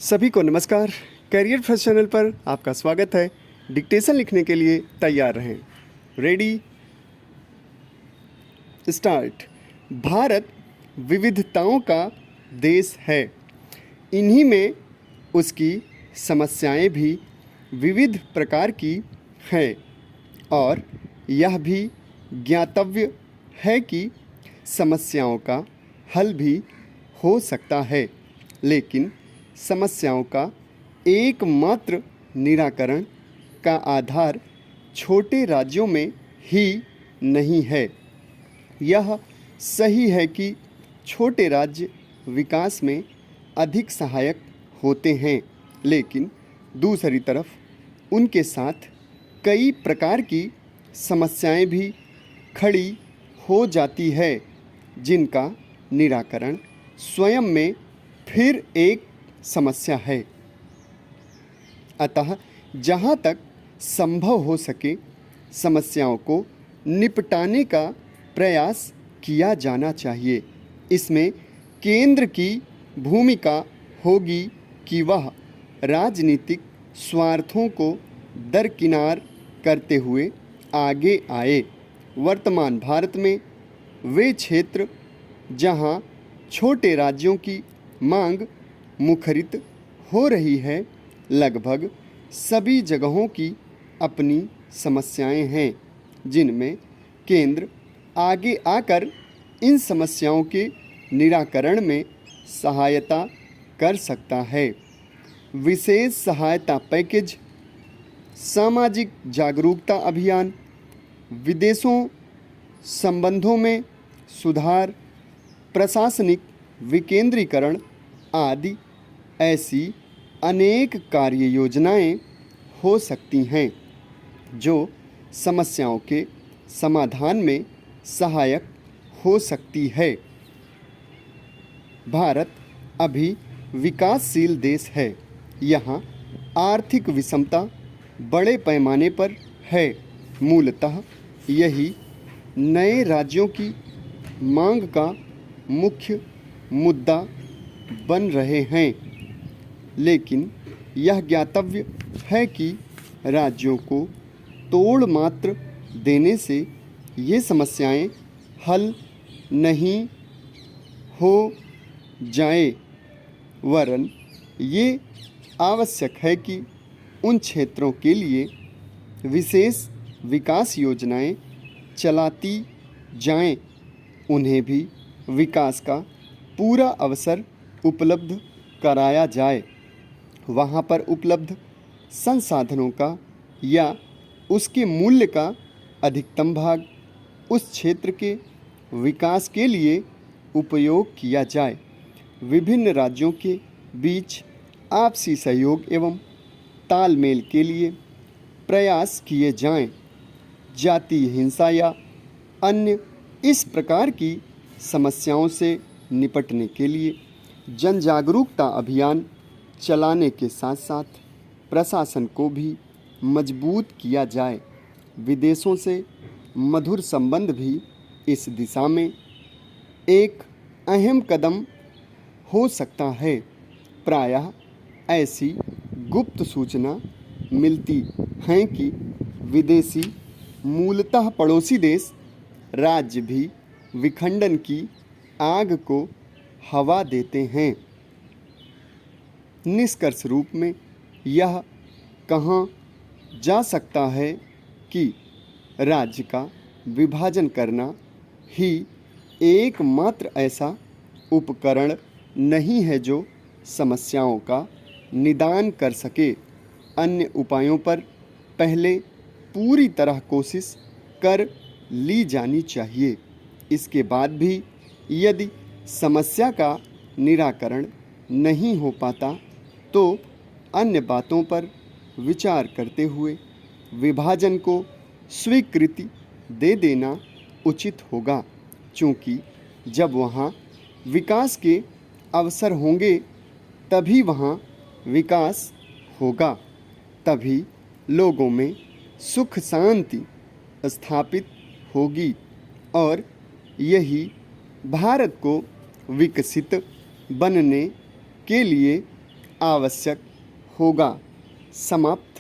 सभी को नमस्कार। करियर फर्स्ट चैनल पर आपका स्वागत है। डिक्टेशन लिखने के लिए तैयार रहें। Ready start. भारत विविधताओं का देश है। इन्हीं में उसकी समस्याएं भी विविध प्रकार की हैं और यह भी ज्ञातव्य है कि समस्याओं का हल भी हो सकता है, लेकिन समस्याओं का एकमात्र निराकरण का आधार छोटे राज्यों में ही नहीं है। यह सही है कि छोटे राज्य विकास में अधिक सहायक होते हैं, लेकिन दूसरी तरफ उनके साथ कई प्रकार की समस्याएं भी खड़ी हो जाती है, जिनका निराकरण स्वयं में फिर एक समस्या है। अतः जहाँ तक संभव हो सके समस्याओं को निपटाने का प्रयास किया जाना चाहिए। इसमें केंद्र की भूमिका होगी कि वह राजनीतिक स्वार्थों को दरकिनार करते हुए आगे आए। वर्तमान भारत में वे क्षेत्र जहां छोटे राज्यों की मांग मुखरित हो रही है, लगभग सभी जगहों की अपनी समस्याएं हैं, जिनमें केंद्र आगे आकर इन समस्याओं के निराकरण में सहायता कर सकता है। विशेष सहायता पैकेज, सामाजिक जागरूकता अभियान, विदेशों संबंधों में सुधार, प्रशासनिक विकेंद्रीकरण आदि ऐसी अनेक कार्य योजनाएं हो सकती हैं जो समस्याओं के समाधान में सहायक हो सकती है। भारत अभी विकासशील देश है। यहाँ आर्थिक विषमता बड़े पैमाने पर है। मूलतः यही नए राज्यों की मांग का मुख्य मुद्दा बन रहे हैं, लेकिन यह ज्ञातव्य है कि राज्यों को तोड़ मात्र देने से ये समस्याएं हल नहीं हो जाए, वरन ये आवश्यक है कि उन क्षेत्रों के लिए विशेष विकास योजनाएं चलाती जाएं, उन्हें भी विकास का पूरा अवसर उपलब्ध कराया जाए। वहाँ पर उपलब्ध संसाधनों का या उसके मूल्य का अधिकतम भाग उस क्षेत्र के विकास के लिए उपयोग किया जाए। विभिन्न राज्यों के बीच आपसी सहयोग एवं तालमेल के लिए प्रयास किए जाएं। जातीय हिंसा या अन्य इस प्रकार की समस्याओं से निपटने के लिए जन जागरूकता अभियान चलाने के साथ साथ प्रशासन को भी मजबूत किया जाए। विदेशों से मधुर संबंध भी इस दिशा में एक अहम कदम हो सकता है। प्रायः ऐसी गुप्त सूचना मिलती हैं कि विदेशी मूलतः पड़ोसी देश राज्य भी विखंडन की आग को हवा देते हैं। निष्कर्ष रूप में यह कहा जा सकता है कि राज्य का विभाजन करना ही एकमात्र ऐसा उपकरण नहीं है जो समस्याओं का निदान कर सके। अन्य उपायों पर पहले पूरी तरह कोशिश कर ली जानी चाहिए। इसके बाद भी यदि समस्या का निराकरण नहीं हो पाता तो अन्य बातों पर विचार करते हुए विभाजन को स्वीकृति दे देना उचित होगा, क्योंकि जब वहाँ विकास के अवसर होंगे तभी वहाँ विकास होगा, तभी लोगों में सुख शांति स्थापित होगी और यही भारत को विकसित बनने के लिए आवश्यक होगा। समाप्त।